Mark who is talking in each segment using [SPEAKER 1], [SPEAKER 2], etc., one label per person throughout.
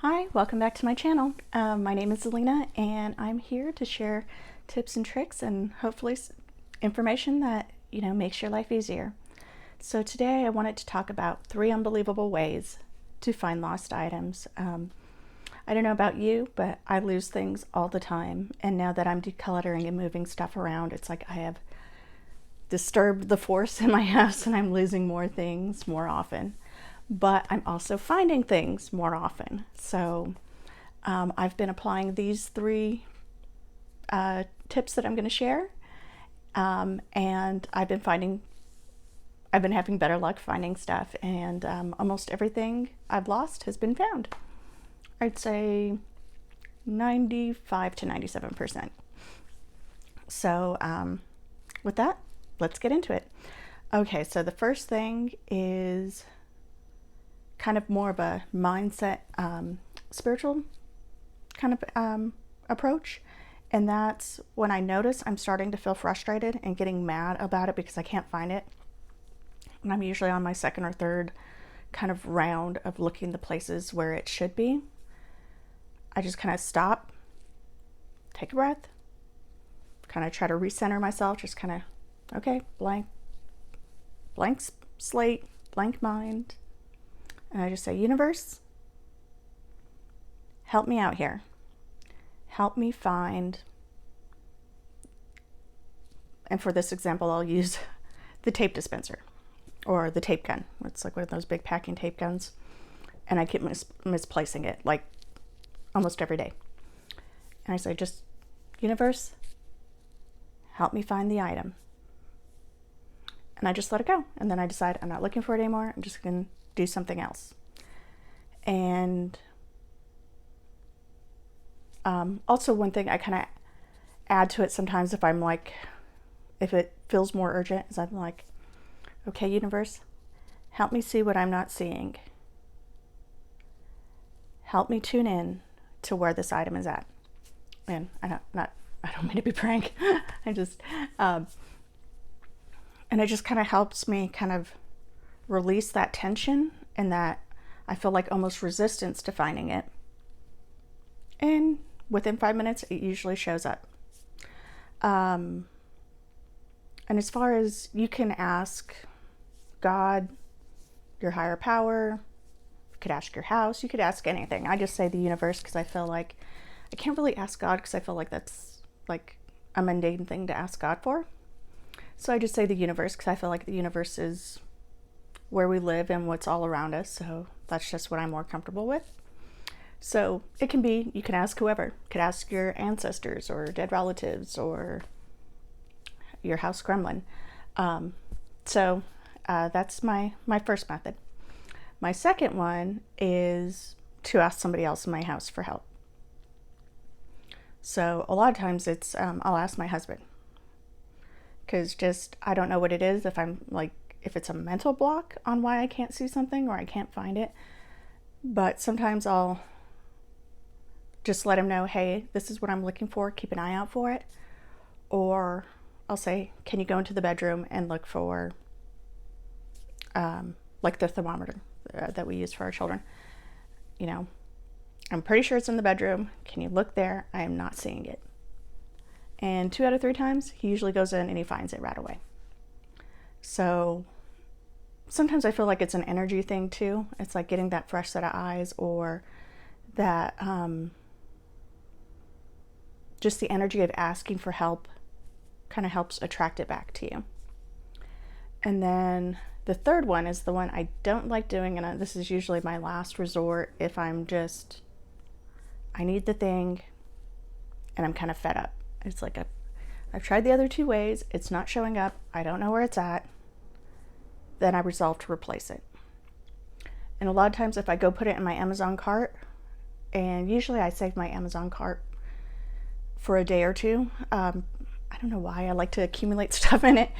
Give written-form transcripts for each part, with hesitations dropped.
[SPEAKER 1] Hi, welcome back to my channel. My name is Zelina and I'm here to share tips and tricks and hopefully information that, makes your life easier. So today I wanted to talk about 3 unbelievable ways to find lost items. I don't know about you, but I lose things all the time. And now that I'm decluttering and moving stuff around, it's like I have disturbed the force in my house and I'm losing more things more often. But I'm also finding things more often. So I've been applying these 3 tips that I'm going to share, and I've been having better luck finding stuff, and almost everything I've lost has been found. I'd say 95 to 97%. So with that, let's get into it. Okay, so the first thing is kind of more of a mindset, spiritual kind of approach. And that's when I notice I'm starting to feel frustrated and getting mad about it because I can't find it. And I'm usually on my second or third kind of round of looking the places where it should be. I just kind of stop, take a breath, kind of try to recenter myself, just kind of, okay, blank slate, blank mind. And I just say, universe, help me out here. Help me find, and for this example, I'll use the tape dispenser or the tape gun. It's like one of those big packing tape guns. And I keep misplacing it like almost every day. And I say, just, universe, help me find the item. And I just let it go. And then I decide I'm not looking for it anymore. I'm just going to do something else. And also one thing I kind of add to it sometimes if it feels more urgent, is I'm like, okay, universe, help me see what I'm not seeing. Help me tune in to where this item is at. And I don't mean to be praying. I just, and it just kind of helps me kind of release that tension and that I feel like almost resistance to finding it. And within 5 minutes, it usually shows up. And as far as, you can ask God, your higher power, you could ask your house, you could ask anything. I just say the universe because I feel like I can't really ask God because I feel like that's like a mundane thing to ask God for. So I just say the universe because I feel like the universe is where we live and what's all around us. So that's just what I'm more comfortable with. So it can be, you can ask whoever. You could ask your ancestors or dead relatives or your house gremlin. So that's my first method. My second one is to ask somebody else in my house for help. So a lot of times it's, I'll ask my husband. Because I don't know what it is, if it's a mental block on why I can't see something or I can't find it. But sometimes I'll just let him know, hey, this is what I'm looking for, keep an eye out for it. Or I'll say, can you go into the bedroom and look for, like the thermometer that we use for our children. I'm pretty sure it's in the bedroom. Can you look there? I am not seeing it. And 2 out of 3 times, he usually goes in and he finds it right away. So sometimes I feel like it's an energy thing too. It's like getting that fresh set of eyes, or that just the energy of asking for help kind of helps attract it back to you. And then the third one is the one I don't like doing, and this is usually my last resort if I need the thing and I'm kind of fed up. It's like I've tried the other 2 ways, it's not showing up, I don't know where it's at. Then I resolve to replace it. And a lot of times if I go put it in my Amazon cart, and usually I save my Amazon cart for a day or 2. I don't know why I like to accumulate stuff in it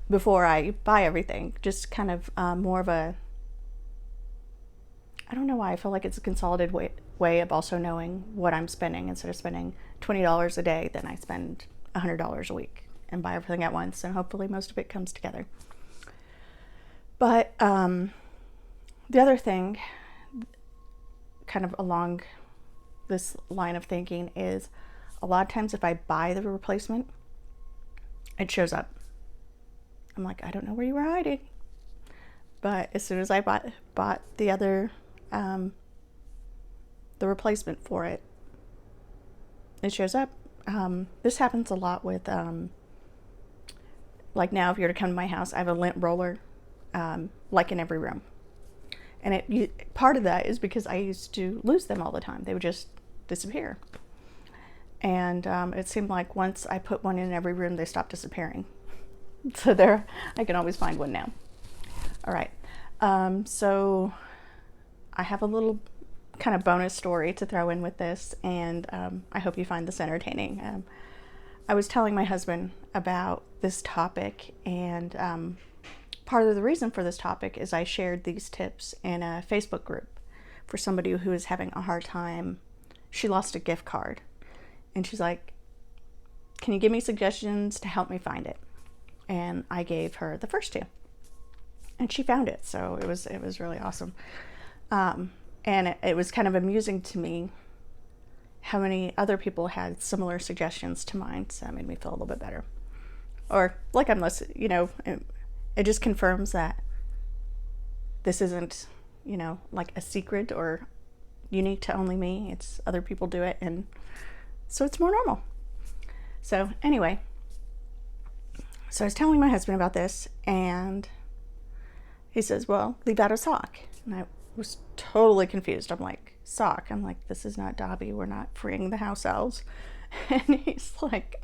[SPEAKER 1] before I buy everything. Just kind of more of a, I don't know why, I feel like it's a consolidated way of also knowing what I'm spending. Instead of spending $20 a day, then I spend $100 a week and buy everything at once, and hopefully most of it comes together. But the other thing kind of along this line of thinking is a lot of times if I buy the replacement, it shows up. I'm like, I don't know where you were hiding. But as soon as I bought the other, the replacement for it, it shows up. This happens a lot with, like now if you were to come to my house, I have a lint roller, like in every room. And part of that is because I used to lose them all the time. They would just disappear. And it seemed like once I put one in every room, they stopped disappearing. So there, I can always find one now. All right. So I have a little kind of bonus story to throw in with this, and I hope you find this entertaining. I was telling my husband about this topic, and part of the reason for this topic is I shared these tips in a Facebook group for somebody who is having a hard time. She lost a gift card, and she's like, can you give me suggestions to help me find it? And I gave her the first two, and she found it. So it was really awesome. And it was kind of amusing to me how many other people had similar suggestions to mine. So that made me feel a little bit better. Or like I'm less, it just confirms that this isn't, like a secret or unique to only me. It's other people do it. And so it's more normal. So anyway, so I was telling my husband about this, and he says, well, leave out a sock. And I was totally confused. I'm like, sock? I'm like, this is not Dobby. We're not freeing the house elves. And he's like,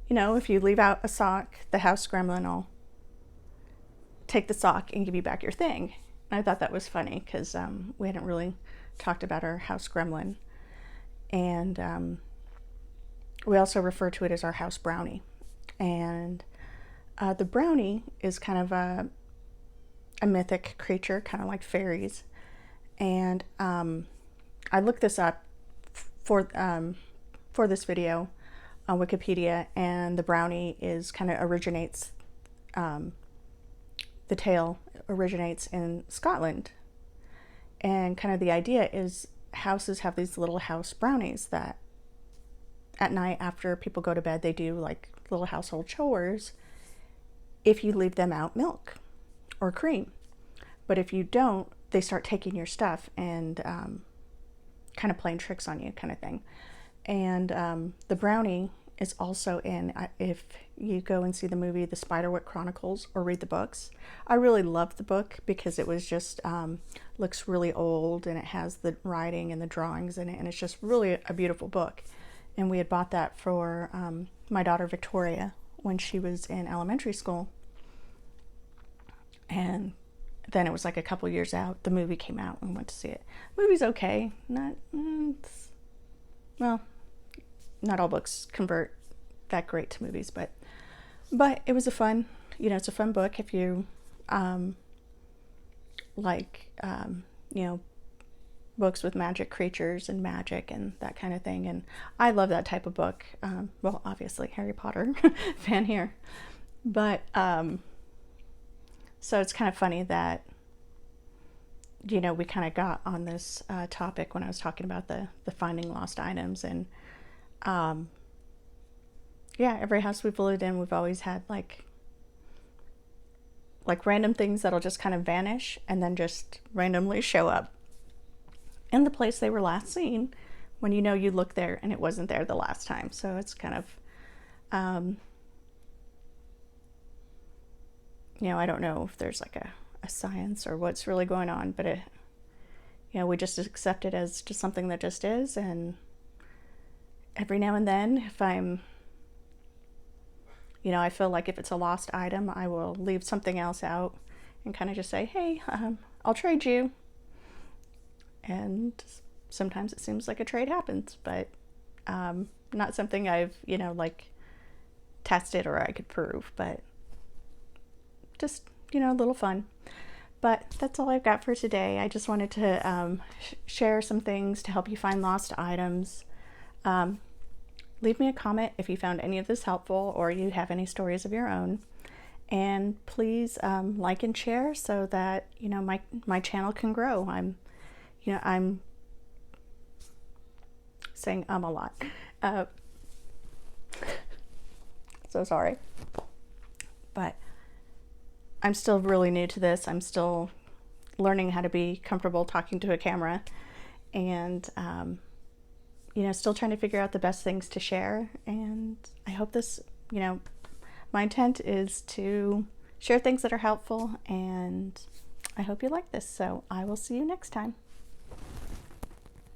[SPEAKER 1] if you leave out a sock, the house gremlin will take the sock and give you back your thing. And I thought that was funny because we hadn't really talked about our house gremlin. And we also refer to it as our house brownie. And the brownie is kind of a mythic creature, kind of like fairies. And I looked this up for this video on Wikipedia, and the brownie is kind of originates, the tale originates in Scotland. And kind of the idea is houses have these little house brownies that at night after people go to bed, they do like little household chores if you leave them out milk or cream. But if you don't, they start taking your stuff and kind of playing tricks on you, kind of thing. And the brownie is also in, if you go and see the movie The Spiderwick Chronicles or read the books. I really loved the book because it was just, looks really old, and it has the writing and the drawings in it, and it's just really a beautiful book. And we had bought that for my daughter Victoria when she was in elementary school. And then it was like a couple years out, the movie came out and we went to see it. The movie's okay. Not all books convert that great to movies, but it was a fun, it's a fun book if you like, books with magic creatures and magic and that kind of thing. And I love that type of book. Well, obviously Harry Potter fan here, but so it's kind of funny that, we kind of got on this topic when I was talking about the finding lost items. And yeah, every house we've lived in, we've always had like random things that'll just kind of vanish and then just randomly show up in the place they were last seen when you look there and it wasn't there the last time. So it's kind of, I don't know if there's like a science or what's really going on, but we just accept it as just something that just is. And every now and then, if I'm, I feel like if it's a lost item, I will leave something else out and kind of just say, hey, I'll trade you. And sometimes it seems like a trade happens, but not something I've, tested or I could prove, but just, a little fun. But that's all I've got for today. I just wanted to share some things to help you find lost items. Leave me a comment if you found any of this helpful or you have any stories of your own. And please like and share so that, my channel can grow. I'm saying a lot. Uh, so sorry. But I'm still really new to this. I'm still learning how to be comfortable talking to a camera, and still trying to figure out the best things to share. And I hope this, my intent is to share things that are helpful, and I hope you like this. So I will see you next time.